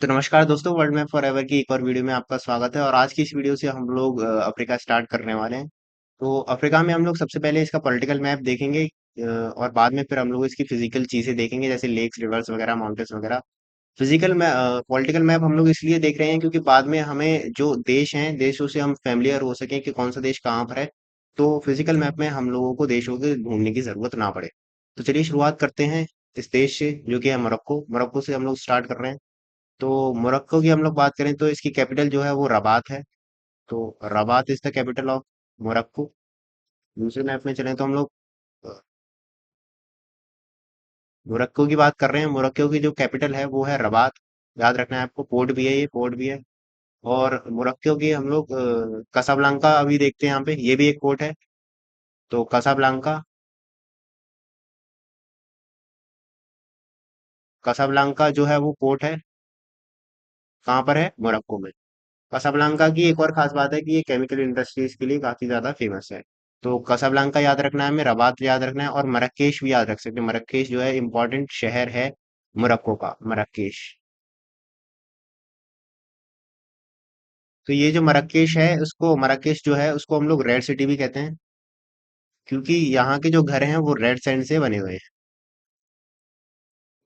तो नमस्कार दोस्तों, वर्ल्ड मैप फॉरएवर की एक और वीडियो में आपका स्वागत है। और आज की इस वीडियो से हम लोग अफ्रीका स्टार्ट करने वाले हैं। तो अफ्रीका में हम लोग सबसे पहले इसका पॉलिटिकल मैप देखेंगे, और बाद में फिर हम लोग इसकी फिजिकल चीजें देखेंगे, जैसे लेक्स, रिवर्स वगैरह, माउंटेन्स वगैरह। फिजिकल में पॉलिटिकल मैप हम लोग इसलिए देख रहे हैं क्योंकि बाद में हमें जो देश हैं, देशों से हम फेमिलियर हो सकें कि कौन सा देश कहाँ पर है। तो फिजिकल मैप में हम लोगों को देशों के ढूंढने की जरूरत ना पड़े। तो चलिए शुरुआत करते हैं इस देश से, जो कि है मोरक्को। मोरक्को से हम लोग स्टार्ट कर रहे हैं। तो मोरक्को की हम लोग बात करें तो इसकी कैपिटल जो है वो रबात है। तो Rabat is the capital of Morocco. दूसरे मैप में चलें तो हम लोग अ, मोरक्को की बात कर रहे हैं। मोरक्को की जो कैपिटल है वो है रबात। याद रखना है आपको, पोर्ट भी है, ये पोर्ट भी है। और मोरक्को की हम लोग कसाब्लांका अभी देखते हैं यहाँ पे, ये भी एक पोर्ट है। तो कसाब्लांका, कसाब्लांका जो है वो पोर्ट है। कहाँ पर है? मोरक्को में। कसाब्लांका की एक और खास बात है कि ये केमिकल इंडस्ट्रीज के लिए काफी ज्यादा फेमस है। तो कसाब्लांका याद रखना है हमें, रबात याद रखना है, और मरक्केश भी याद रख सकते हैं। मरक्केश जो है इंपॉर्टेंट शहर है मोरक्को का, मरक्केश। तो ये जो मरक्केश है, उसको मरक्केश जो है उसको हम लोग रेड सिटी भी कहते हैं, क्योंकि यहाँ के जो घर हैं वो रेड सैंड से बने हुए हैं।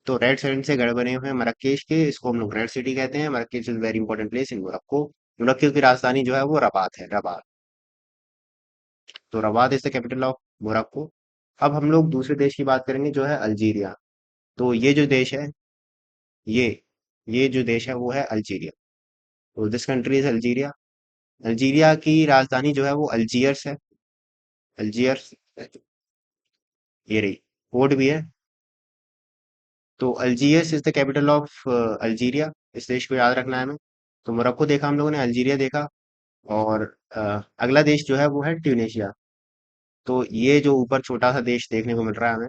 तो रेड सैंड से घर बने हुए हैं मरक्केश के, इसको हम लोग रेड सिटी कहते हैं। Marrakesh is very important place in Morocco. Morocco की राजधानी जो है वो रबात है, रबात। तो Rabat is the capital of Morocco. अब हम लोग दूसरे देश की बात करेंगे, जो है अल्जीरिया। तो ये जो देश है, ये ये जो देश है वो है अल्जीरिया। तो this country is Algeria. Algeria की राजधानी जो है वो अल्जियर्स है, अल्जियर्स। ये रही, पोर्ट भी है। तो Algiers is the capital of Algeria. इस देश को याद रखना है हमें। तो मोरक्को देखा हम लोगों ने, अल्जीरिया देखा। और अगला देश जो है वो है ट्यूनेशिया। तो ये जो ऊपर छोटा सा देश देखने को मिल रहा है हमें,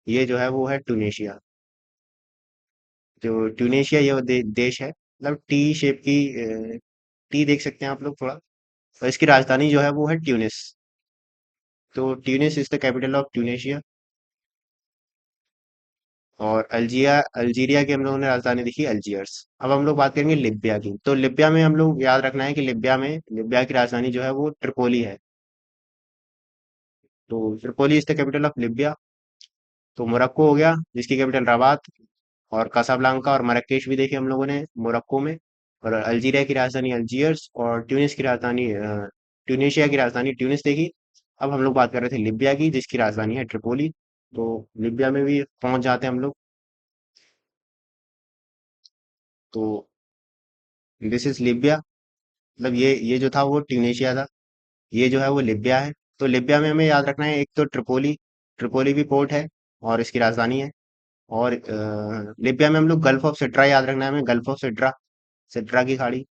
ये जो है वो है ट्यूनेशिया। जो ट्यूनेशिया ये देश है, मतलब टी शेप की टी देख सकते हैं आप लोग थोड़ा। और इसकी राजधानी जो है वो है ट्यूनिस। तो Tunis is the capital of Tunisia. और अल्जिया, अल्जीरिया की हम लोगों ने राजधानी देखी अल्जियर्स। अब हम लोग बात करेंगे लिब्या की। तो लिब्या में हम लोग याद रखना है कि लिब्या की राजधानी जो है वो ट्रिपोली है। तो Tripoli is the capital of लिब्या। तो मोरक्को हो गया, जिसकी कैपिटल रबात। और कासाब्लांका और मरक्केश भी देखे हम लोगों ने मोरक्को में। और अल्जीरिया की राजधानी अल्जियर्स, और ट्यूनिस की राजधानी ट्यूनेशिया की राजधानी ट्यूनिस देखी। अब हम लोग बात कर रहे थे लिब्या की, जिसकी राजधानी है ट्रिपोली। तो लिब्या में भी पहुंच जाते हैं हम लोग। तो दिस इज लिब्या। मतलब ये जो था वो ट्यूनेशिया था, ये जो है वो लिब्या है। तो लिब्या में हमें याद रखना है, एक तो ट्रिपोली, ट्रिपोली भी पोर्ट है और इसकी राजधानी है। और लिबिया में हम लोग गल्फ ऑफ सिट्रा याद रखना है हमें, गल्फ ऑफ सिट्रा, सिट्रा की खाड़ी।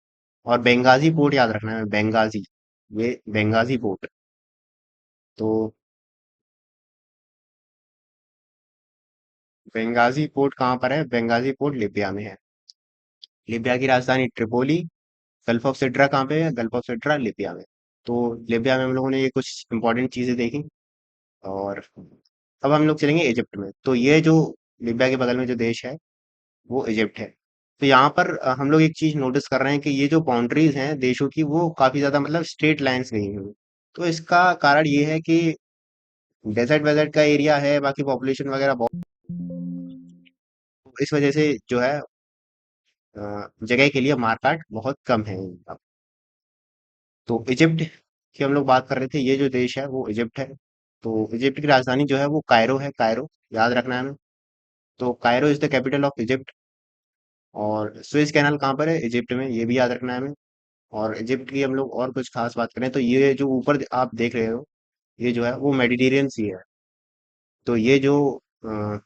और बेंगाजी पोर्ट याद रखना है हमें, बेंगाजी, ये बेंगाजी पोर्ट। तो बेंगाजी पोर्ट कहाँ पर है? बेंगाजी पोर्ट लिबिया में है। लिबिया की राजधानी ट्रिपोली। गल्फ ऑफ सिट्रा कहाँ पे है? गल्फ ऑफ सिट्रा लिबिया में। तो लिबिया में हम लोगों ने ये कुछ इंपॉर्टेंट चीजें देखी। और अब हम लोग चलेंगे इजिप्ट में। तो ये जो लिबिया के बगल में जो देश है वो इजिप्ट है। तो यहाँ पर हम लोग एक चीज नोटिस कर रहे हैं कि ये जो बाउंड्रीज हैं देशों की, वो काफी ज्यादा मतलब स्ट्रेट लाइंस नहीं हुई। तो इसका कारण ये है कि डेजर्ट वेजर्ट का एरिया है, बाकी पॉपुलेशन वगैरह बहुत, इस वजह से जो है जगह के लिए मार्केट बहुत कम है इनका। तो इजिप्ट की हम लोग बात कर रहे थे, ये जो देश है वो इजिप्ट है। तो इजिप्ट की राजधानी जो है वो कायरो है, कायरो याद रखना है हमें। तो Cairo is the capital of Egypt. और स्वेज कैनाल कहाँ पर है? इजिप्ट में, ये भी याद रखना है हमें। और इजिप्ट की हम लोग और कुछ खास बात करें तो ये जो ऊपर आप देख रहे हो, ये जो है वो मेडिटेरियन सी है। तो ये जो अ,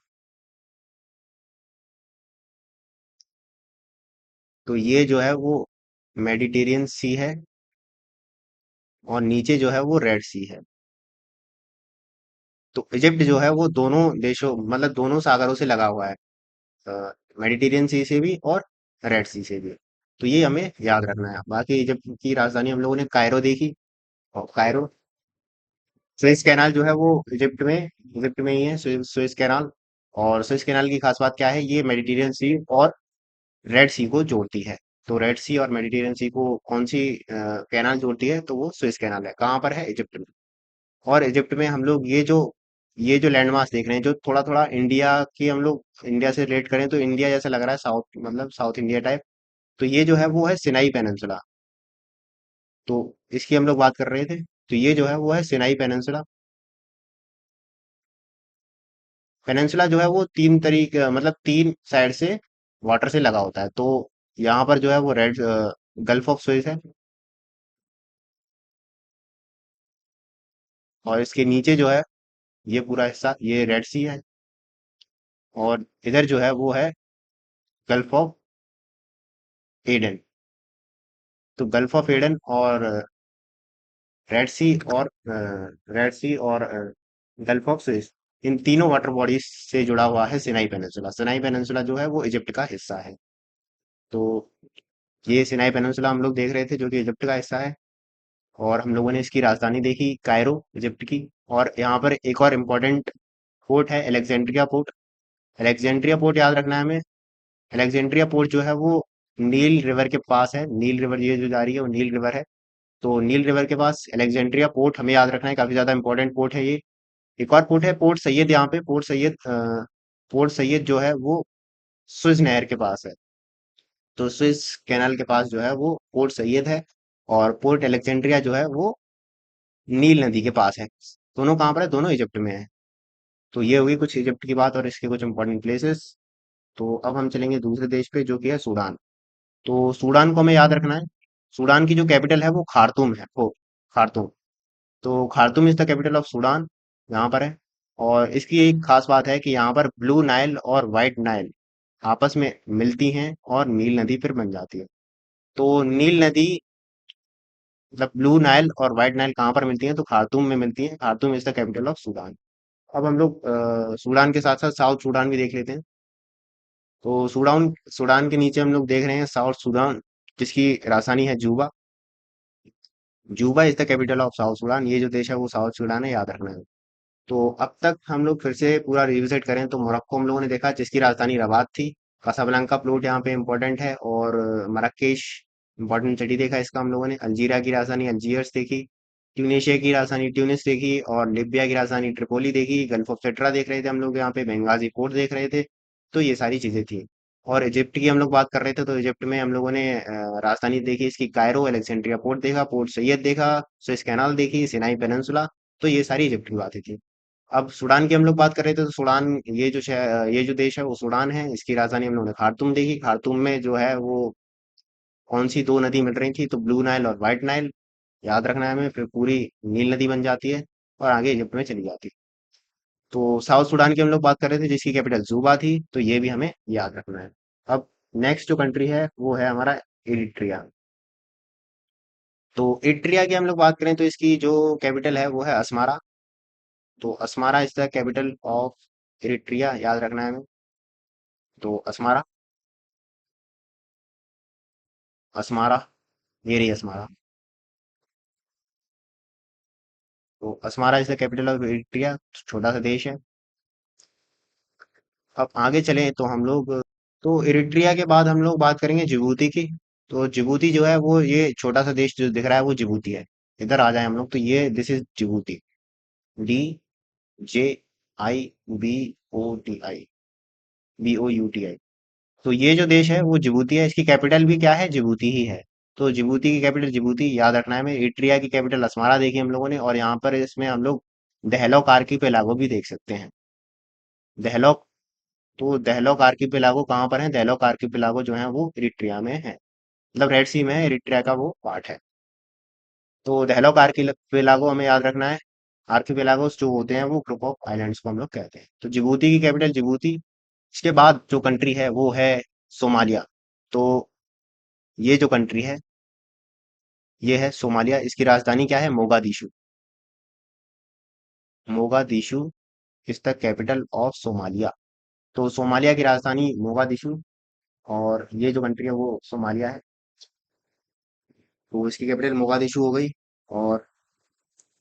तो ये जो है वो मेडिटेरियन सी है। और नीचे जो है वो रेड सी है। तो इजिप्ट जो है वो दोनों देशों, मतलब दोनों सागरों से लगा हुआ है, मेडिटेरियन सी से भी और रेड सी से भी। तो ये हमें याद रखना है। बाकी इजिप्ट की राजधानी हम लोगों ने कायरो देखी। और कायरो, सुएज कैनाल जो है वो इजिप्ट में ही है, सुएज कैनाल। और सुएज कैनाल की खास बात क्या है? ये मेडिटेरियन सी और रेड सी को जोड़ती है। तो रेड सी और मेडिटेरियन सी को कौन सी कैनाल जोड़ती है? तो वो स्विस कैनाल है। कहाँ पर है? इजिप्ट में। और इजिप्ट में हम लोग ये जो लैंडमार्क देख रहे हैं, जो थोड़ा थोड़ा इंडिया की हम लोग इंडिया से रिलेट करें तो इंडिया जैसा लग रहा है, साउथ मतलब साउथ इंडिया टाइप। तो ये जो है वो है सिनाई पेनिनसुला। तो इसकी हम लोग बात कर रहे थे। तो ये जो है वो है सिनाई पेनिनसुला। पेनिनसुला जो है वो तीन तरीके मतलब तीन साइड से वाटर से लगा होता है। तो यहाँ पर जो है वो रेड गल्फ ऑफ सुएज है। और इसके नीचे जो है ये पूरा हिस्सा ये रेड सी है। और इधर जो है वो है गल्फ ऑफ एडन। तो गल्फ ऑफ एडन और रेड सी और गल्फ ऑफ सुएज, इन तीनों वाटर बॉडीज से जुड़ा हुआ है सिनाई पेनिनसुला। सिनाई पेनिनसुला जो है वो इजिप्ट का हिस्सा है। तो ये सिनाई पेनिनसुला हम लोग देख रहे थे, जो कि इजिप्ट का हिस्सा है। और हम लोगों ने इसकी राजधानी देखी कायरो, इजिप्ट की। और यहाँ पर एक और इम्पोर्टेंट पोर्ट है, अलेक्जेंड्रिया पोर्ट। अलेक्जेंड्रिया पोर्ट याद रखना है हमें। अलेक्जेंड्रिया पोर्ट जो है वो नील रिवर के पास है। नील रिवर ये जो जा रही है वो नील रिवर है। तो नील रिवर के पास अलेक्जेंड्रिया पोर्ट हमें याद रखना है, काफी ज्यादा इंपॉर्टेंट पोर्ट है ये। एक और पोर्ट है पोर्ट सैयद। यहाँ पे पोर्ट सैयद जो है वो स्विस नहर के पास है। तो स्विस कैनाल के पास जो है वो पोर्ट सैयद है। और पोर्ट अलेक्जेंड्रिया जो है वो नील नदी के पास है। दोनों कहाँ पर है? दोनों इजिप्ट में है। तो ये हुई कुछ इजिप्ट की बात और इसके कुछ इंपॉर्टेंट प्लेसेस। तो अब हम चलेंगे दूसरे देश पे, जो कि है सूडान। तो सूडान को हमें याद रखना है। सूडान की जो कैपिटल है वो खार्तूम है। वो खार्तूम। तो Khartoum is the capital of Sudan. यहाँ पर है। और इसकी एक खास बात है कि यहाँ पर ब्लू नाइल और वाइट नाइल आपस में मिलती हैं और नील नदी फिर बन जाती है। तो नील नदी मतलब ब्लू नाइल और व्हाइट नाइल कहाँ पर मिलती हैं? तो खार्तूम में मिलती हैं। Khartoum is the capital of Sudan. अब हम लोग सूडान के साथ साथ साउथ सूडान भी देख लेते हैं। तो सूडान सूडान के नीचे हम लोग देख रहे हैं साउथ सूडान, जिसकी राजधानी है Juba. Juba is the capital of South Sudan. ये जो देश है वो साउथ सूडान है, याद रखना है। तो अब तक हम लोग फिर से पूरा रिविजिट करें तो मोरक्को हम लोगों ने देखा, जिसकी राजधानी रबात थी। कासाब्लांका प्लोट यहाँ पे इंपॉर्टेंट है। और मराकेश इंपॉर्टेंट सिटी देखा इसका हम लोगों ने। अल्जीरिया की राजधानी अल्जीयर्स देखी। ट्यूनेशिया की राजधानी ट्यूनिस देखी। और लिबिया की राजधानी ट्रिपोली देखी। गल्फ ऑफ पेट्रा देख रहे थे हम लोग, यहाँ पे बेंगाजी पोर्ट देख रहे थे। तो ये सारी चीजें थी। और इजिप्ट की हम लोग बात कर रहे थे, तो इजिप्ट में हम लोगों ने राजधानी देखी इसकी कायरो, अलेक्जेंड्रिया पोर्ट देखा, पोर्ट सैयद देखा, सुएज कैनाल देखी, सिनाई पेनिनसुला। तो ये सारी इजिप्ट की बातें थी। अब सूडान की हम लोग बात कर रहे थे, तो सूडान ये जो देश है वो सूडान है। इसकी राजधानी हम लोगों ने खार्तूम देखी। खार्तूम में जो है वो कौन सी दो नदी मिल रही थी? तो ब्लू नाइल और व्हाइट नाइल। याद रखना है हमें। फिर पूरी नील नदी बन जाती है और आगे इजिप्ट में चली जाती है। तो साउथ सूडान की हम लोग बात कर रहे थे, जिसकी कैपिटल जूबा थी। तो ये भी हमें याद रखना है। अब नेक्स्ट जो कंट्री है वो है हमारा इरिट्रिया। तो इरिट्रिया की हम लोग बात करें तो इसकी जो कैपिटल है वो है अस्मारा। तो Asmara is the capital of Eritrea, याद रखना है हमें। तो अस्मारा, अस्मारा, ये रही अस्मारा। तो Asmara is the capital of Eritrea. छोटा सा देश है। अब आगे चलें तो हम लोग, तो इरिट्रिया के बाद हम लोग बात करेंगे जिबूती की। तो जिबूती जो है वो ये छोटा सा देश जो दिख रहा है वो जिबूती है। इधर आ जाए हम लोग, तो ये this is Djibouti. DJIBOTI, BOUTI। तो ये जो देश है वो जिबूती है। इसकी कैपिटल भी क्या है? जिबूती ही है। तो जिबूती की कैपिटल जिबूती, याद रखना है हमें। इरिट्रिया की कैपिटल अस्मारा देखी हम लोगों ने। और यहाँ पर इसमें हम लोग दहलोक आर्कीपेलागो भी देख सकते हैं। दहलोक। तो दहलोक आर्कीपेलागो कहाँ पर है? दहलोक आर्कीपेलागो जो है वो इरिट्रिया में है। मतलब रेड सी में है, इरिट्रिया का वो पार्ट है। तो दहलोक आर्कीपेलागो हमें याद रखना है। आर्कीपेलागोस जो होते हैं वो ग्रुप ऑफ आइलैंड्स को हम लोग कहते हैं। तो जिबूती की कैपिटल जिबूती। इसके बाद जो कंट्री है वो है सोमालिया। तो ये जो कंट्री है ये है सोमालिया। इसकी राजधानी क्या है? Mogadishu. Mogadishu is the capital of Somalia. तो सोमालिया की राजधानी मोगादिशु। और ये जो कंट्री है वो सोमालिया है। तो इसकी कैपिटल मोगादिशु हो गई। और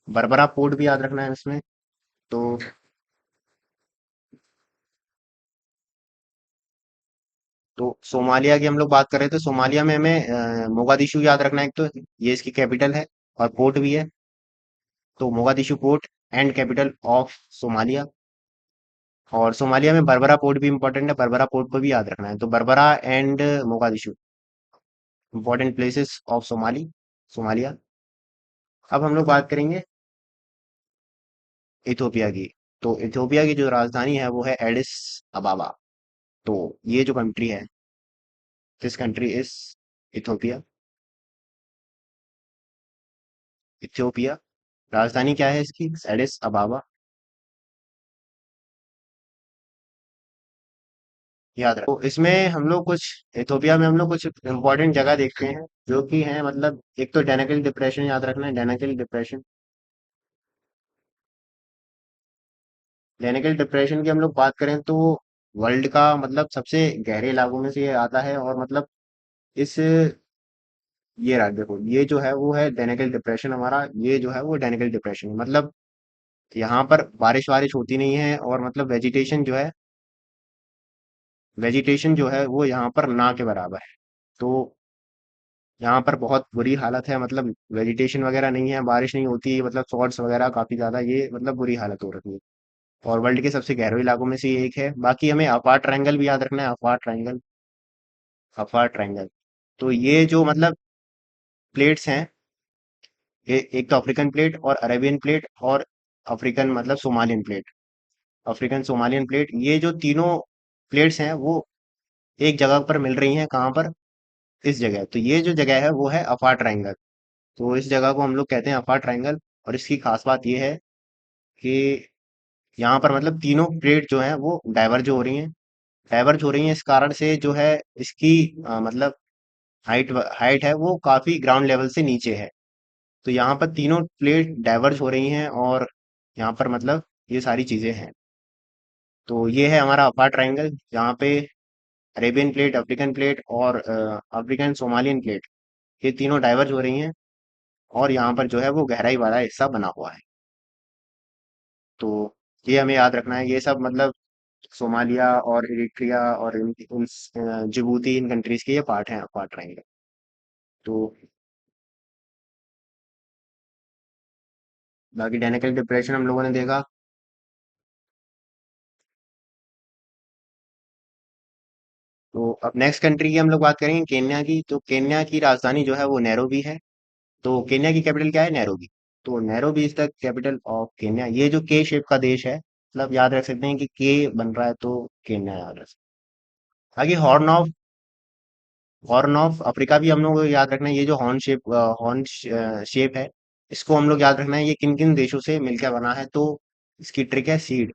बरबरा पोर्ट भी याद रखना है इसमें। तो तो सोमालिया की हम लोग बात कर रहे थे। सोमालिया में हमें मोगादिशु याद रखना है, एक तो ये इसकी कैपिटल है और पोर्ट भी है। तो Mogadishu port and capital of Somalia. और सोमालिया में बरबरा पोर्ट भी इंपॉर्टेंट है, बरबरा पोर्ट को भी याद रखना है। तो Berbera and Mogadishu important places of Somalia. अब हम लोग बात करेंगे इथोपिया की। तो इथोपिया की जो राजधानी है वो है एडिस अबाबा। तो ये जो कंट्री है, this country is Ethiopia. Ethiopia, राजधानी क्या है इसकी? एडिस अबाबा। याद रखो। तो इसमें हम लोग कुछ, इथोपिया में हम लोग कुछ इंपॉर्टेंट जगह देखते हैं जो कि है, मतलब एक तो डेनाकिल डिप्रेशन याद रखना है, डेनाकिल डिप्रेशन। डेनाकिल डिप्रेशन की हम लोग बात करें तो वर्ल्ड का मतलब सबसे गहरे इलाकों में से ये आता है। और मतलब इस, ये रहा देखो, ये जो है वो है डेनाकिल डिप्रेशन हमारा। ये जो है वो डेनाकिल डिप्रेशन है। मतलब यहाँ पर बारिश वारिश होती नहीं है, और मतलब वेजिटेशन जो है वो यहाँ पर ना के बराबर है। तो यहाँ पर बहुत बुरी हालत है, मतलब वेजिटेशन वगैरह नहीं है, बारिश नहीं होती, मतलब फ्लड्स वगैरह काफी ज्यादा, ये मतलब बुरी हालत हो रखी है। और वर्ल्ड के सबसे गहरे इलाकों में से ये एक है। बाकी हमें अफार ट्रायंगल भी याद रखना है, अफार ट्रायंगल। अफार ट्रायंगल, तो ये जो मतलब प्लेट्स हैं, ये एक तो अफ्रीकन प्लेट और अरेबियन प्लेट और अफ्रीकन मतलब Somalian plate. African Somalian plate, ये जो तीनों प्लेट्स हैं वो एक जगह पर मिल रही हैं। कहाँ पर? इस जगह। तो ये जो जगह है वो है अफार ट्रायंगल। तो इस जगह को हम लोग कहते हैं अफार ट्रायंगल। और इसकी खास बात ये है कि यहाँ पर मतलब तीनों प्लेट जो है वो डाइवर्ज हो रही हैं। डाइवर्ज हो रही हैं इस कारण से जो है, इसकी मतलब हाइट हाइट है वो काफी ग्राउंड लेवल से नीचे है। तो यहाँ पर तीनों प्लेट डाइवर्ज हो रही हैं, और यहाँ पर मतलब ये सारी चीजें हैं। तो ये है हमारा अपार ट्रायंगल, जहाँ पे अरेबियन प्लेट, अफ्रीकन प्लेट और अफ्रीकन सोमालियन प्लेट, ये तीनों डाइवर्ज हो रही हैं। और यहाँ पर जो है वो गहराई वाला हिस्सा बना हुआ है। तो ये हमें याद रखना है। ये सब मतलब सोमालिया और इरिट्रिया और जिबूती, इन कंट्रीज के ये पार्ट हैं, पार्ट रहेंगे। तो बाकी डायनेकल डिप्रेशन हम लोगों ने देखा। तो अब नेक्स्ट कंट्री की हम लोग बात करेंगे, केन्या की। तो केन्या की राजधानी जो है वो नैरोबी है। तो केन्या की कैपिटल क्या है? नैरोबी। तो Nairobi is the capital of Kenya. ये जो के शेप का देश है, मतलब याद रख सकते हैं कि के बन रहा है तो केन्या याद रख सकते हैं। आगे हॉर्न ऑफ अफ्रीका भी हम लोग को याद रखना है। ये जो हॉर्न शेप है, इसको हम लोग याद रखना है। ये किन किन देशों से मिलकर बना है? तो इसकी ट्रिक है सीड।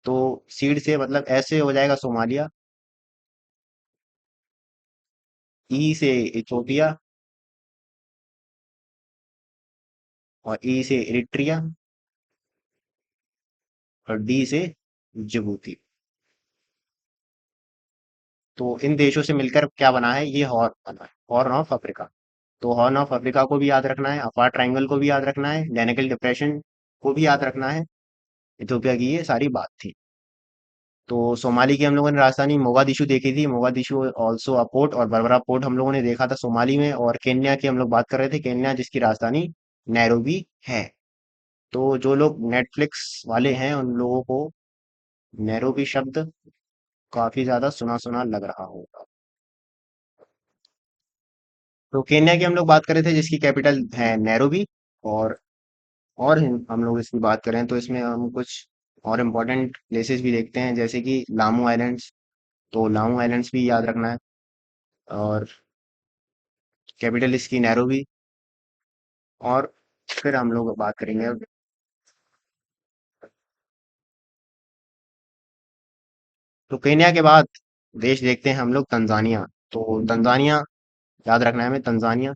तो सीड से मतलब ऐसे हो जाएगा सोमालिया, ई से इथोपिया, और ई से इरिट्रिया, और डी से जिबूती। तो इन देशों से मिलकर क्या बना है? ये हॉर्न बना है, हॉर्न ऑफ अफ्रीका। तो हॉर्न ऑफ अफ्रीका को भी याद रखना है, अपार ट्रायंगल को भी याद रखना है, डेनिकल डिप्रेशन को भी याद रखना है। इथोपिया की ये सारी बात थी। तो सोमाली की हम लोगों ने राजधानी मोगादिशु देखी थी, मोगादिशु ऑल्सो अ पोर्ट, और बरबरा पोर्ट हम लोगों ने देखा था सोमाली में। और केन्या की हम लोग बात कर रहे थे, केन्या जिसकी राजधानी नैरोबी है। तो जो लोग नेटफ्लिक्स वाले हैं उन लोगों को नैरोबी शब्द काफी ज्यादा सुना सुना लग रहा होगा। तो केन्या की हम लोग बात कर रहे थे जिसकी कैपिटल है नैरोबी। और हम लोग इसकी बात करें तो इसमें हम कुछ और इम्पोर्टेंट प्लेसेस भी देखते हैं, जैसे कि लामू आइलैंड्स। तो लामू आइलैंड्स भी याद रखना है। और कैपिटल इसकी नैरोबी। और फिर हम लोग बात करेंगे। तो केन्या के बाद देश देखते हैं हम लोग तंजानिया। तो तंजानिया याद रखना है हमें, तंजानिया।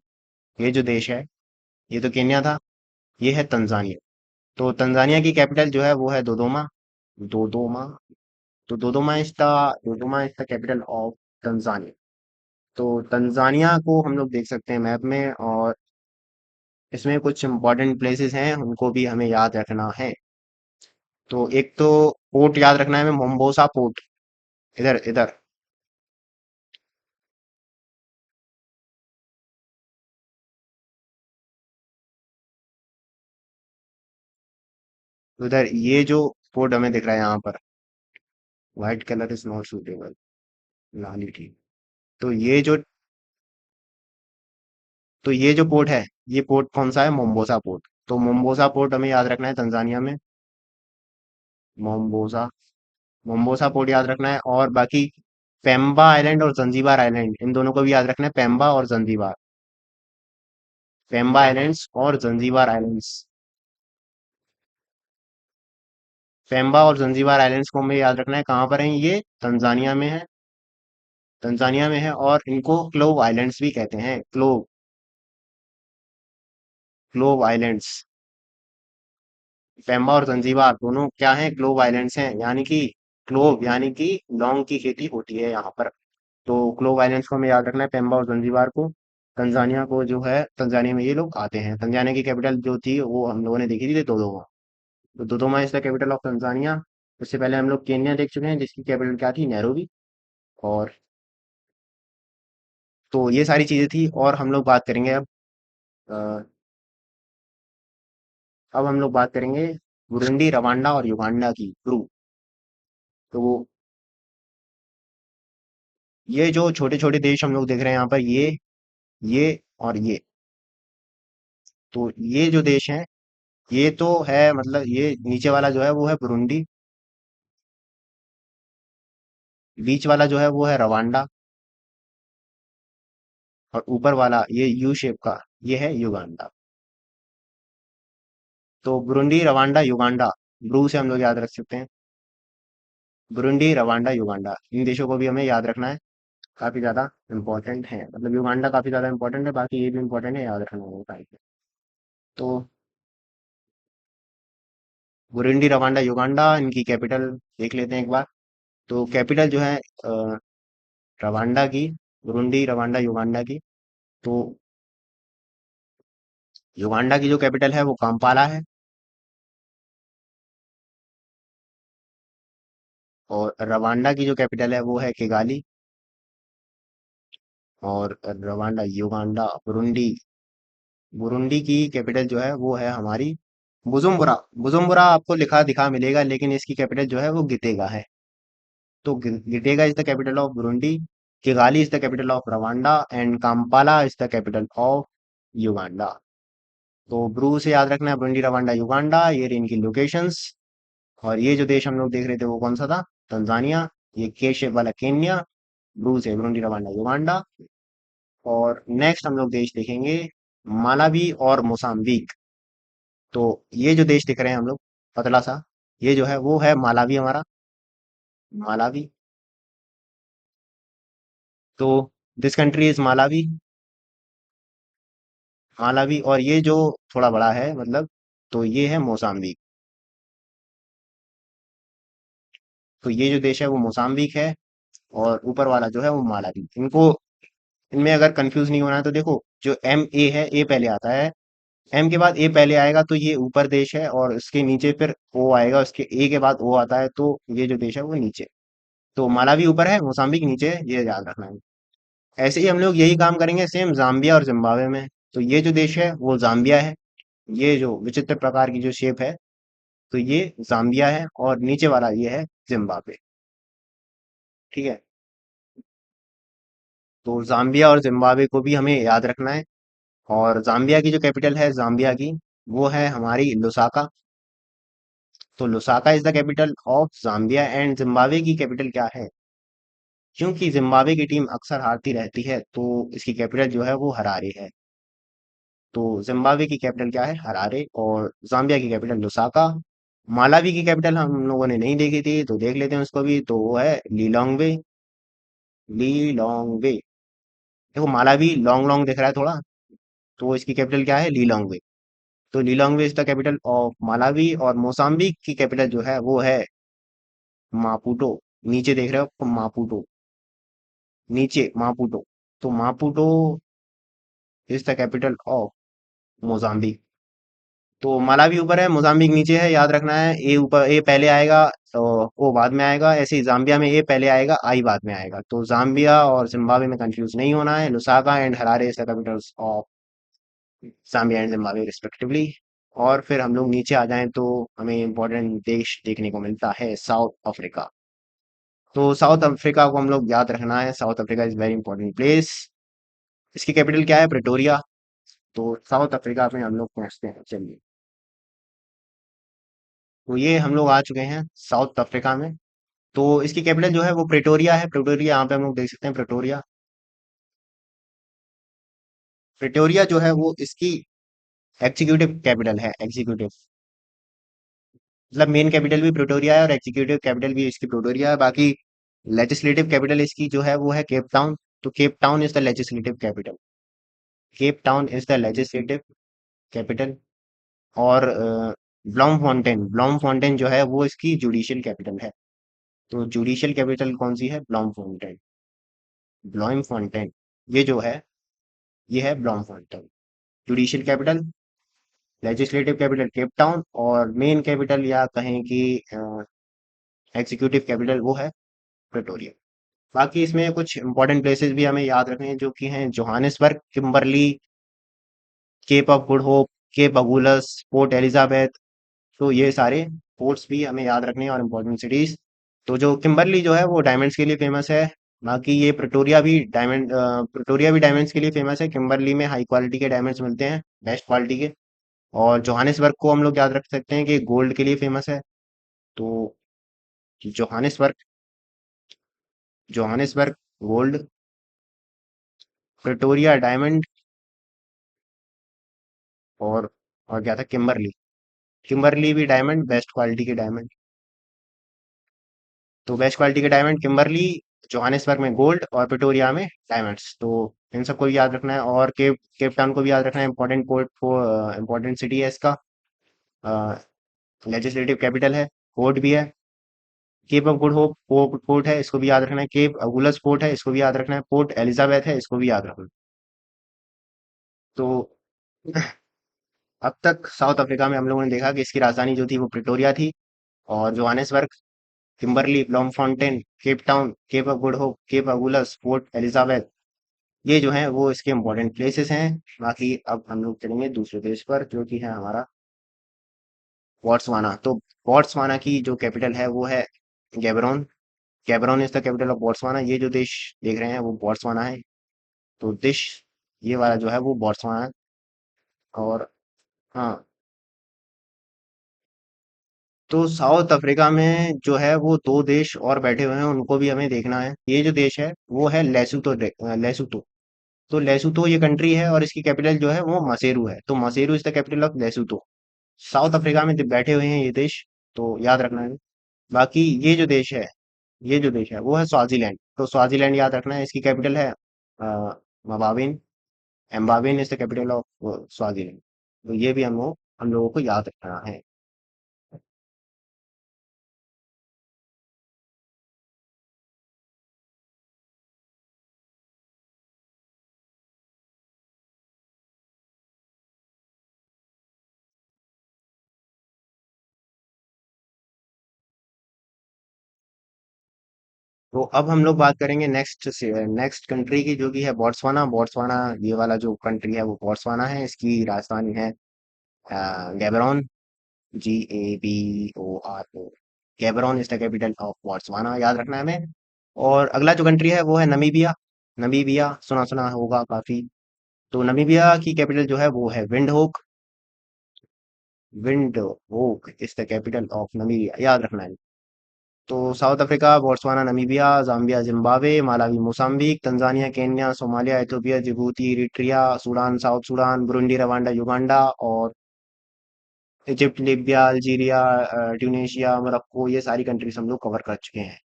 ये जो देश है, ये तो केन्या था, ये है तंजानिया। तो तंजानिया की कैपिटल जो है वो है दोदोमा। दोदोमा। तो Dodoma is the capital of Tanzania. तो तंजानिया को हम लोग देख सकते हैं मैप में। और इसमें कुछ इंपॉर्टेंट प्लेसेस हैं, उनको भी हमें याद रखना है। तो एक तो पोर्ट याद रखना है हमें, मोम्बोसा पोर्ट। इधर इधर उधर ये जो पोर्ट हमें दिख रहा है यहाँ पर, white colour is not suitable, लाल ही ठीक। तो ये जो पोर्ट है, ये पोर्ट कौन सा है? मोम्बोसा पोर्ट। तो मोम्बोसा पोर्ट हमें याद रखना है तंजानिया में। मोम्बोसा, मोम्बोसा पोर्ट याद रखना है। और बाकी पेम्बा आइलैंड और जंजीबार आइलैंड, इन दोनों को भी याद रखना है, पेम्बा और जंजीबार। पेम्बा आइलैंड्स और जंजीबार आइलैंड्स। पेम्बा और जंजीबार आइलैंड्स को हमें याद रखना है। कहाँ पर है ये? तंजानिया में है। तंजानिया में है, और इनको क्लोव आइलैंड्स भी कहते हैं। Clove, clove islands. पेम्बा और जंजीबार दोनों क्या हैं? क्लोव आइलैंड्स हैं। यानी कि क्लोव यानी कि लौंग की खेती होती है यहाँ पर। तो क्लोव आइलैंड्स को हमें याद रखना है, पेम्बा और जंजीबार को। तंजानिया को जो है, तंजानिया में ये लोग आते हैं। तंजानिया की कैपिटल जो थी वो हम लोगों ने देखी थी दोदोमा। तो Dodoma is the capital of Tanzania. उससे पहले हम लोग केन्या देख चुके हैं, जिसकी कैपिटल क्या थी? नैरोबी। और तो ये सारी चीजें थी। और हम लोग बात करेंगे अ, अब हम लोग बात करेंगे बुरुंडी, रवांडा और युगांडा की। ब्रू, तो ये जो छोटे छोटे देश हम लोग देख रहे हैं यहाँ पर, ये और ये, तो ये जो देश हैं, ये तो है, मतलब ये नीचे वाला जो है वो है बुरुंडी, बीच वाला जो है वो है रवांडा, और ऊपर वाला ये यू शेप का, ये है युगांडा। तो बुरुंडी, रवांडा, युगांडा, ब्रू से हम लोग याद रख सकते हैं। बुरुंडी, रवांडा, युगांडा, इन देशों को भी हमें याद रखना है। काफी ज्यादा इंपॉर्टेंट है, मतलब युगांडा काफी ज्यादा इंपॉर्टेंट है, बाकी ये भी इंपॉर्टेंट है, याद रखना होगा टाइप। तो बुरुंडी, रवांडा, युगांडा, इनकी कैपिटल देख लेते हैं एक बार। तो कैपिटल जो है रवांडा की, बुरुंडी, रवांडा, युगांडा की, तो युगांडा की जो कैपिटल है वो काम्पाला है। और रवांडा की जो कैपिटल है वो है किगाली। और रवांडा, युगांडा, बुरुंडी, बुरुंडी की कैपिटल जो है वो है हमारी बुजुम्बुरा। बुजुम्बुरा आपको लिखा दिखा मिलेगा, लेकिन इसकी कैपिटल जो है वो गितेगा है। तो Gitega is the capital of Burundi, Kigali is the capital of Rwanda, and Kampala is the capital of Uganda. तो ब्रू से याद रखना है, बुरुंडी, रवांडा, युगांडा, ये रही इनकी लोकेशंस। और ये जो देश हम लोग देख रहे थे वो कौन सा था? तंजानिया। ये के शेप वाला केन्या। ब्रू से बुरुंडी, रवांडा, युगांडा। और नेक्स्ट हम लोग देश देखेंगे मालावी और मोसाम्बिक। तो ये जो देश दिख रहे हैं हम लोग, पतला सा, ये जो है वो है मालावी हमारा। मालावी। तो this country is Malawi. Malawi. और ये जो थोड़ा बड़ा है मतलब, तो ये है मोसाम्बिक। तो ये जो देश है वो मोसाम्बिक है। और ऊपर वाला जो है वो मालावी। इनको, इनमें अगर कंफ्यूज नहीं होना है तो देखो, जो एम ए है, ए पहले आता है। एम के बाद ए पहले आएगा, तो ये ऊपर देश है, और इसके नीचे फिर ओ आएगा, उसके ए के बाद ओ आता है, तो ये जो देश है वो नीचे। तो मालावी ऊपर है, मोसाम्बिक नीचे है, ये याद रखना है। ऐसे ही हम लोग यही काम करेंगे सेम जाम्बिया और जिम्बाब्वे में। तो ये जो देश है वो जाम्बिया है। ये जो विचित्र प्रकार की जो शेप है, तो ये जाम्बिया है, और नीचे वाला ये है जिम्बाब्वे। ठीक है। तो जाम्बिया और जिम्बाब्वे को भी हमें याद रखना है। और जाम्बिया की जो कैपिटल है, जाम्बिया की, वो है हमारी लुसाका। तो Lusaka is the capital of Zambia. And Zimbabwe की कैपिटल क्या है? क्योंकि जिम्बाब्वे की टीम अक्सर हारती रहती है, तो इसकी कैपिटल जो है वो हरारे है। तो जिम्बाब्वे की कैपिटल क्या है? हरारे। और जाम्बिया की कैपिटल लुसाका। मालावी की कैपिटल हम लोगों ने नहीं देखी थी, तो देख लेते हैं उसको भी, तो वो है लीलोंगवे। लीलोंगवे। देखो मालावी लॉन्ग लॉन्ग दिख रहा है थोड़ा, तो इसकी कैपिटल क्या है? लीलोंगवे। तो Lilongwe is the capital of Malawi. और मोसाम्बिक की कैपिटल जो है वो है मापुटो। नीचे देख रहे हो मापुटो, नीचे मापुटो। तो मापुटो is the capital of Mozambique. तो मालावी ऊपर है, मोजाम्बिक नीचे है, याद रखना है। ए ऊपर, ए पहले आएगा, तो ओ बाद में आएगा। ऐसे ही जाम्बिया में ए पहले आएगा, आई बाद में आएगा। तो जाम्बिया और जिम्बाब्वे में कंफ्यूज नहीं होना है। Lusaka and Harare is the Capitals of Zambia and Zimbabwe respectively. और फिर हम लोग नीचे आ जाएं तो हमें इम्पोर्टेंट देश देखने को मिलता है साउथ अफ्रीका। तो साउथ अफ्रीका को हम लोग याद रखना है, south Africa is very important place. इसकी कैपिटल क्या है? प्रिटोरिया। तो साउथ अफ्रीका में हम लोग पहुंचते हैं, चलिए। तो ये हम लोग आ चुके हैं साउथ अफ्रीका में। तो इसकी कैपिटल जो है वो प्रिटोरिया है। प्रिटोरिया यहाँ पे हम लोग देख सकते हैं, प्रिटोरिया। प्रिटोरिया जो है वो इसकी एग्जीक्यूटिव कैपिटल है, एग्जीक्यूटिव। मतलब मेन कैपिटल भी प्रिटोरिया है और एग्जीक्यूटिव कैपिटल भी इसकी प्रिटोरिया है। बाकी लेजिस्लेटिव कैपिटल इसकी जो है वो है केप टाउन। तो Cape Town is the legislative capital. Cape town is the legislative capital. और ब्लॉम फाउंटेन, ब्लॉम फाउंटेन जो है वो इसकी जुडिशियल कैपिटल है। तो जुडिशियल कैपिटल कौन सी है? ब्लॉम फाउंटेन। ब्लॉम फाउंटेन ये जो है, ये है Bloemfontein. Judicial capital, legislative capital Cape Town, और मेन कैपिटल या कहें कि एग्जीक्यूटिव कैपिटल वो है प्रिटोरिया। बाकी इसमें कुछ इंपॉर्टेंट प्लेसेस भी हमें याद रखने हैं, जो कि हैं Johannesburg, Kimberley, Cape of Good Hope, Cape Agulhas, Port Elizabeth. तो ये सारे पोर्ट्स भी हमें याद रखने हैं और इम्पोर्टेंट सिटीज। तो जो किम्बरली जो है वो डायमंड्स के लिए फेमस है। बाकी ये प्रिटोरिया भी डायमंड्स के लिए फेमस है। किम्बरली में हाई क्वालिटी के डायमंड्स मिलते हैं, बेस्ट क्वालिटी के। और जोहानिसबर्ग को हम लोग याद रख सकते हैं कि गोल्ड के लिए फेमस है। तो Johannesburg, Johannesburg gold, Pretoria diamond, और और क्या था? किम्बरली। किम्बरली भी डायमंड, बेस्ट क्वालिटी के डायमंड। तो बेस्ट क्वालिटी के डायमंड किम्बरली, जोहानिसबर्ग में गोल्ड, और प्रिटोरिया में डायमंड्स। तो इन सबको भी याद रखना है। और केप टाउन को भी याद रखना है, इंपॉर्टेंट पोर्ट को, इंपॉर्टेंट सिटी है इसका, लेजिस्लेटिव कैपिटल है, पोर्ट भी है। Cape of Good Hope port port है, इसको भी याद रखना है। केप अगुलस पोर्ट है, इसको भी याद रखना है। पोर्ट एलिजाबेथ है, इसको भी याद रखना है। तो अब तक साउथ अफ्रीका में हम लोगों ने देखा कि इसकी राजधानी जो थी वो प्रिटोरिया थी, और Johannesburg, Kimberley, Bloemfontein, Cape Town, Cape of Good Hope, Cape Agulhas, Port Elizabeth, ये जो है वो इसके इम्पोर्टेंट प्लेसेस हैं। बाकी अब हम लोग चलेंगे दूसरे देश पर, जो कि है हमारा बोट्सवाना। तो बोट्सवाना की जो कैपिटल है वो है Gaborone. Gaborone is the capital of Botswana. ये जो देश देख रहे हैं वो बोट्सवाना है। तो देश ये वाला जो है वो बोट्सवाना है। और हाँ, तो साउथ अफ्रीका में जो है वो दो देश और बैठे हुए हैं, उनको भी हमें देखना है। ये जो देश है वो है लेसोतो। लेसोतो। तो लेसोतो ये कंट्री है और इसकी कैपिटल जो है वो मसेरू है। तो Maseru is the capital of Lesotho. South Africa में बैठे हुए हैं ये देश, तो याद रखना है। बाकी ये जो देश है, ये जो देश है वो है स्वाजीलैंड। तो स्वाजीलैंड याद रखना है, इसकी कैपिटल है Mbabane. Mbabane is the capital of Swaziland. तो ये भी हम लोगों को याद रखना है। तो अब हम लोग बात करेंगे नेक्स्ट से, नेक्स्ट कंट्री की, जो कि है बोट्सवाना। बोट्सवाना ये वाला जो कंट्री है वो बोट्सवाना है। इसकी राजधानी है Gaborone, GABORO। Gaborone is the capital of Botswana, याद रखना है हमें। और अगला जो कंट्री है वो है नमीबिया। नमीबिया सुना सुना होगा काफी। तो नमीबिया की कैपिटल जो है वो है Windhoek. Windhoek is the capital of Namibia, याद रखना है। तो South Africa, Botswana, Namibia, Zambia, Zimbabwe, Malawi, Mozambique, Tanzania, Kenya, Somalia, Ethiopia, Djibouti, Eritrea, Sudan, South Sudan, Burundi, Rwanda, Uganda, और Egypt, Libya, Algeria, Tunisia, Morocco, ये सारी countries हम लोग cover कर चुके हैं।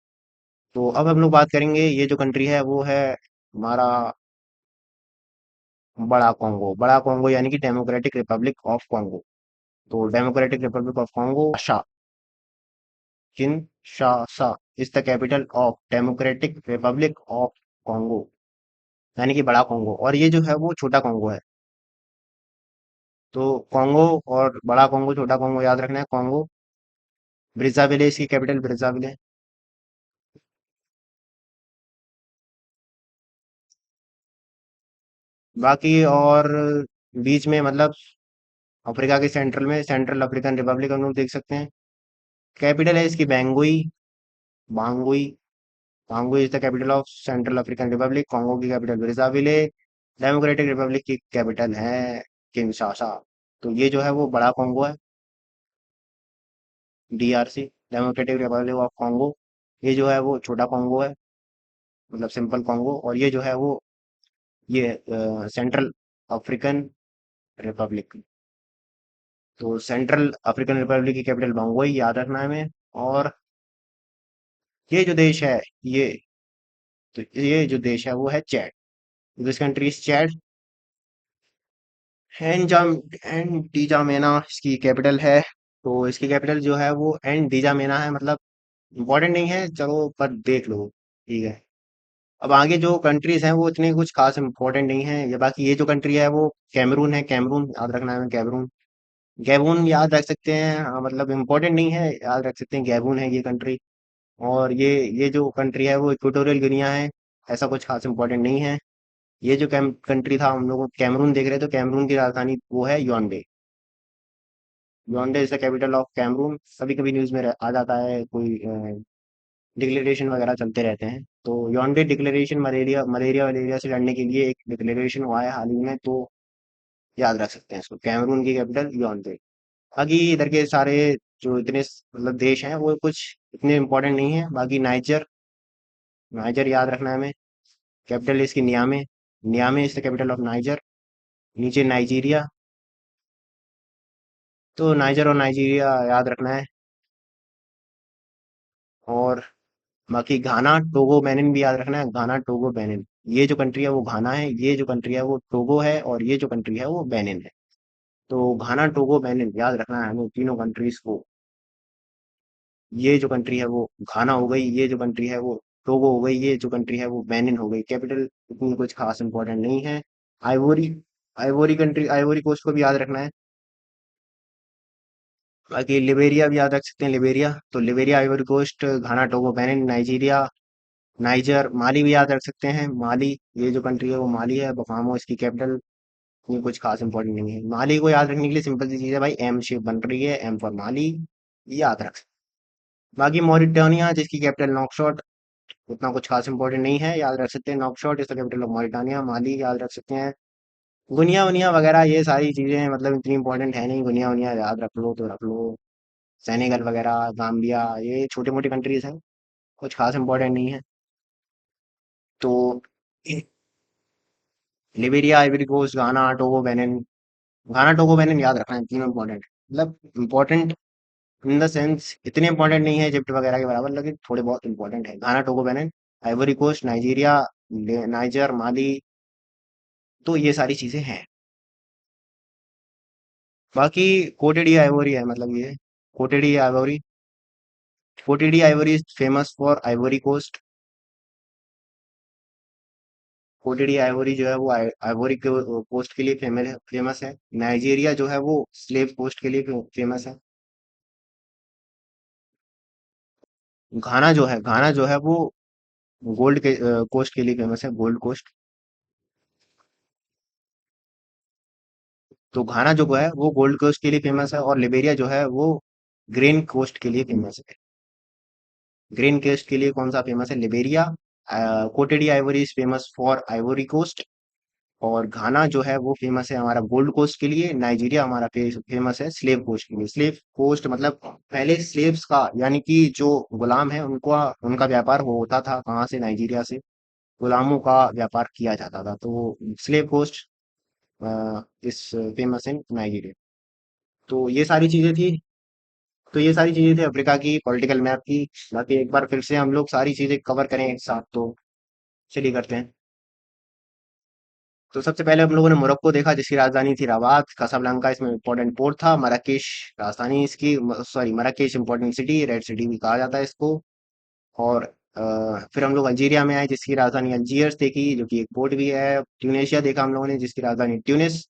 तो अब हम लोग बात करेंगे, ये जो कंट्री है वो है हमारा बड़ा कॉन्गो। बड़ा कॉन्गो यानी कि डेमोक्रेटिक रिपब्लिक ऑफ कॉन्गो। तो democratic Republic of Congo, Kinshasa is the capital of democratic Republic of Congo, यानी कि बड़ा कॉन्गो। और ये जो है वो छोटा कॉन्गो है। तो कॉन्गो और बड़ा कॉन्गो, छोटा कॉन्गो याद रखना है। कॉन्गो ब्रिजाविले, इसकी कैपिटल ब्रिजाविले। बाकी और बीच में मतलब अफ्रीका के सेंट्रल में सेंट्रल अफ्रीकन रिपब्लिक हम लोग देख सकते हैं। कैपिटल है इसकी Bangui, Bangui. Bangui is the capital of Central African Republic. Congo की कैपिटल ब्रिजाविले। डेमोक्रेटिक रिपब्लिक की कैपिटल है किनशासा। तो ये जो है वो बड़ा कॉन्गो है, DRC, democratic Republic of Congo. ये जो है वो छोटा कॉन्गो है, मतलब सिंपल कॉन्गो। और ये जो है वो ये सेंट्रल अफ्रीकन रिपब्लिक। तो सेंट्रल अफ्रीकन रिपब्लिक की कैपिटल बंगोई, याद रखना है हमें। और ये जो देश है, ये तो ये जो देश है वो है Chad. This country is Chad. एंजाम एंटीजामेना इसकी कैपिटल है। तो इसकी कैपिटल जो है वो एंटीजामेना है, मतलब इम्पोर्टेंट नहीं है, चलो पर देख लो, ठीक है। अब आगे जो कंट्रीज हैं वो इतने कुछ खास इम्पोर्टेंट नहीं है। ये बाकी ये जो कंट्री है वो कैमरून है। कैमरून याद रखना है, कैमरून। गैबून याद रख सकते हैं, मतलब इम्पोर्टेंट नहीं है, याद रख सकते हैं, गैबून है ये कंट्री। और ये जो कंट्री है वो इक्वेटोरियल गिनिया है। ऐसा कुछ खास इम्पोर्टेंट नहीं है। ये जो कंट्री था, हम लोग कैमरून देख रहे थे, तो कैमरून की राजधानी वो है Yaounde. Yaounde is the capital of Cameroon. कभी कभी न्यूज में आ जाता है, कोई डिक्लेरेशन वगैरह चलते रहते हैं। तो योंडे डिक्लेरेशन, मलेरिया मलेरिया वलेरिया से लड़ने के लिए एक डिक्लेरेशन हुआ है हाल ही में, तो याद रख सकते हैं इसको। कैमरून की कैपिटल योंडे। बाकी इधर के सारे जो इतने मतलब देश हैं वो कुछ इतने इंपॉर्टेंट नहीं है। बाकी नाइजर, नाइजर याद रखना है हमें। कैपिटल इसकी Niamey. Niamey is the capital of Niger. नीचे नाइजीरिया। तो नाइजर और नाइजीरिया याद रखना है। और बाकी घाना टोगो बेनिन भी याद रखना है। Ghana Togo Benin. ये जो कंट्री है वो घाना है, ये जो कंट्री है वो टोगो है, और ये जो कंट्री है वो बेनिन है। तो घाना टोगो बेनिन याद रखना है हमें तीनों कंट्रीज को। ये जो कंट्री है वो घाना हो गई, ये जो कंट्री है वो टोगो हो गई, ये जो कंट्री है वो बेनिन हो गई। कैपिटल इतनी कुछ खास इंपॉर्टेंट नहीं है। Ivory, Ivory Country, Ivory Coast को भी याद रखना है। बाकी लिबेरिया भी याद रख सकते हैं, लिबेरिया। तो लिबेरिया, आइवरी कोस्ट, घाना टोगो बेनिन, नाइजीरिया, नाइजर, माली भी याद रख सकते हैं। माली, ये जो कंट्री है वो माली है, बकामो इसकी कैपिटल। ये कुछ खास इंपॉर्टेंट नहीं है। माली को याद रखने के लिए सिंपल सी चीज है भाई, एम शेप बन रही है, एम फॉर माली, ये याद रख सकते हैं। बाकी मॉरिटानिया जिसकी कैपिटल नॉक्सॉट, उतना कुछ खास इंपॉर्टेंट नहीं है, याद रख सकते हैं। Nouakchott is the capital of Mauritania. Mali याद रख सकते हैं। गुनिया वनिया वगैरह ये सारी चीजें मतलब इतनी इंपॉर्टेंट है नहीं, गुनिया वनिया याद रख लो तो रख लो। सेनेगल वगैरह, गाम्बिया, ये छोटे मोटे कंट्रीज हैं, कुछ खास इंपॉर्टेंट नहीं है। तो लिबेरिया, आइवरी कोस्ट, घाना टोगो बेनिन। घाना टोगो बेनिन याद रखना है, तीनों इंपॉर्टेंट, मतलब इंपॉर्टेंट इन द सेंस इतने इंपॉर्टेंट नहीं है इजिप्ट वगैरह के बराबर, लेकिन थोड़े बहुत इंपॉर्टेंट है। Ghana Togo Benin, Ivory Coast, Nigeria, Niger, Mali. तो ये सारी चीजें हैं। बाकी कोटेडी आइवोरी है, मतलब ये Cote d' Ivoire. Cote d' Ivoire is famous for Ivory Coast. Cote d' Ivoire जो है वो आइवोरी कोस्ट के लिए फेमस है। नाइजीरिया जो है वो स्लेव कोस्ट के लिए फेमस है। घाना जो है वो गोल्ड के कोस्ट के लिए फेमस है, गोल्ड कोस्ट। तो घाना जो है वो गोल्ड कोस्ट के लिए फेमस है, और लिबेरिया जो है वो ग्रेन कोस्ट के लिए फेमस है। ग्रेन कोस्ट के लिए कौन सा फेमस है? Liberia. Cote d' Ivoire is famous for Ivory Coast. और घाना जो है वो फेमस है हमारा गोल्ड कोस्ट के लिए। नाइजीरिया हमारा फेमस है स्लेव कोस्ट के लिए। स्लेव कोस्ट मतलब पहले स्लेव्स का, यानी कि जो गुलाम है उनको, उनका व्यापार होता था कहाँ से? नाइजीरिया से। गुलामों का व्यापार किया जाता था, तो स्लेव कोस्ट इस फेमस इन नाइजीरिया। तो ये सारी चीजें थी। तो ये सारी चीजें थी अफ्रीका की पॉलिटिकल मैप की। बाकी एक बार फिर से हम लोग सारी चीजें कवर करें एक साथ, तो चलिए करते हैं। तो सबसे पहले हम लोगों ने मोरक्को देखा जिसकी राजधानी थी रबात। कासाब्लांका इसमें इंपॉर्टेंट पोर्ट था। मराकेश राजधानी इसकी, sorry Marrakesh important city, red city भी कहा जाता है इसको। और फिर हम लोग अल्जीरिया में आए जिसकी राजधानी अल्जीयर्स देखी, जो कि एक पोर्ट भी है। ट्यूनेशिया देखा हम लोगों ने जिसकी राजधानी ट्यूनिस।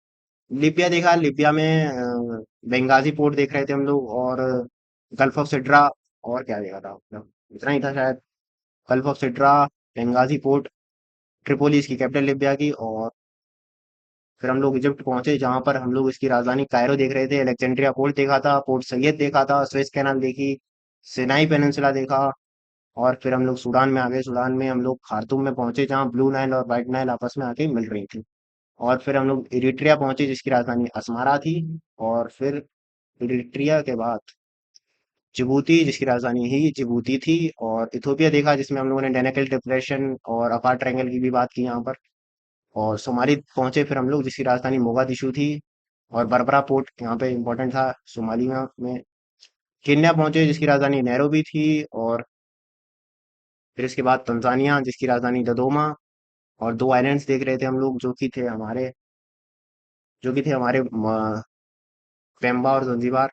लिबिया देखा, लिबिया में बेंगाजी पोर्ट देख रहे थे हम लोग। और गल्फ ऑफ सिड्रा। और क्या देखा था मतलब, इतना ही था शायद। Gulf of Sidra, Benghazi port, Tripoli इसकी कैपिटल लिबिया की। और फिर हम लोग इजिप्ट पहुंचे, जहां पर हम लोग इसकी राजधानी कायरो देख रहे थे, अलेक्जेंड्रिया पोर्ट देखा था, पोर्ट सैयद देखा था, स्वेज कैनाल देखी, सिनाई पेनिनसुला देखा। और फिर हम लोग सूडान में आ गए। सूडान में हम लोग खार्तूम में पहुंचे, जहाँ ब्लू नाइल और व्हाइट नाइल आपस में आके मिल रही थी। और फिर हम लोग इरिट्रिया पहुंचे, जिसकी राजधानी अस्मारा थी। और फिर इरिट्रिया के बाद जिबूती, जिसकी राजधानी ही जिबूती थी। और इथोपिया देखा, जिसमें हम लोगों ने डेनेकल डिप्रेशन और अफार ट्रायंगल की भी बात की यहाँ पर। और सोमाली पहुंचे फिर हम लोग, जिसकी राजधानी मोगादिशु थी। और बरबरा पोर्ट यहाँ पे इम्पोर्टेंट था सोमालिया में। केन्या पहुंचे, जिसकी राजधानी नैरोबी थी। और फिर इसके बाद तंजानिया, जिसकी राजधानी ददोमा। और दो आइलैंड्स देख रहे थे हम लोग, जो कि थे हमारे पेम्बा और जंजीबार।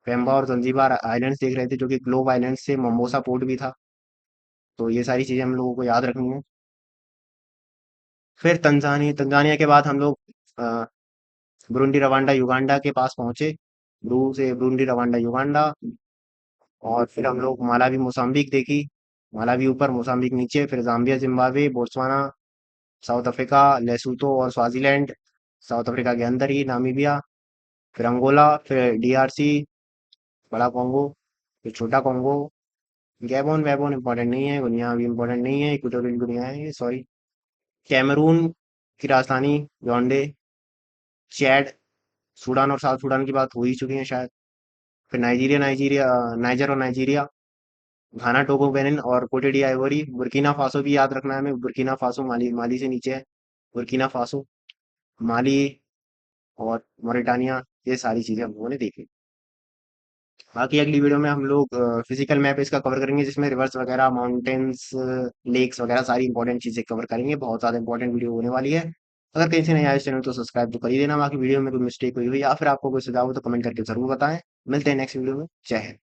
पेम्बा और जंजीबार आइलैंड्स देख रहे थे, जो कि ग्लोब आइलैंड्स से मम्बोसा पोर्ट भी था। तो ये सारी चीजें हम लोगों को याद रखनी है। फिर तंजानिया तंजानिया के बाद हम लोग अ, ब्रूंडी रवांडा युगांडा के पास पहुंचे। Burundi Rwanda Uganda. और फिर हम लोग मालावी मोसाम्बिक देखी। मालावी ऊपर, मोसाम्बिक नीचे। फिर Zambia, Zimbabwe, Botswana, south Africa, Lesotho और स्वाजीलैंड, साउथ अफ्रीका के अंदर ही, नामीबिया। फिर अंगोला, फिर डीआरसी, बड़ा कॉन्गो, फिर छोटा कॉन्गो। गैबोन वैबोन इंपॉर्टेंट नहीं है, गुनिया भी इंपॉर्टेंट नहीं है, इक्वेटोरियल गुनिया है ये, सॉरी। कैमरून की राजधानी याoundé। चैड, सूडान और साउथ सूडान की बात हो ही चुकी है शायद। फिर नाइजर और नाइजीरिया, घाना, टोगो, बेनिन और कोटे डी आइवोरी। बुर्किना फासो भी याद रखना है हमें, बुर्किना फासो माली माली से नीचे है। बुर्किना फासो, माली और मोरिटानिया, ये सारी चीजें हम लोगों ने देखी। बाकी अगली वीडियो में हम लोग फिजिकल मैप इसका कवर करेंगे, जिसमें रिवर्स वगैरह, माउंटेन्स, लेक्स वगैरह सारी इंपॉर्टेंट चीजें कवर करेंगे। बहुत ज्यादा इंपॉर्टेंट वीडियो होने वाली है। अगर कहीं से नहीं आया इस चैनल तो सब्सक्राइब तो कर ही देना। बाकी वीडियो में कोई मिस्टेक हुई हो या फिर आपको कोई सुझाव हो तो कमेंट करके जरूर बताएं। मिलते हैं नेक्स्ट वीडियो में। जय हिंद।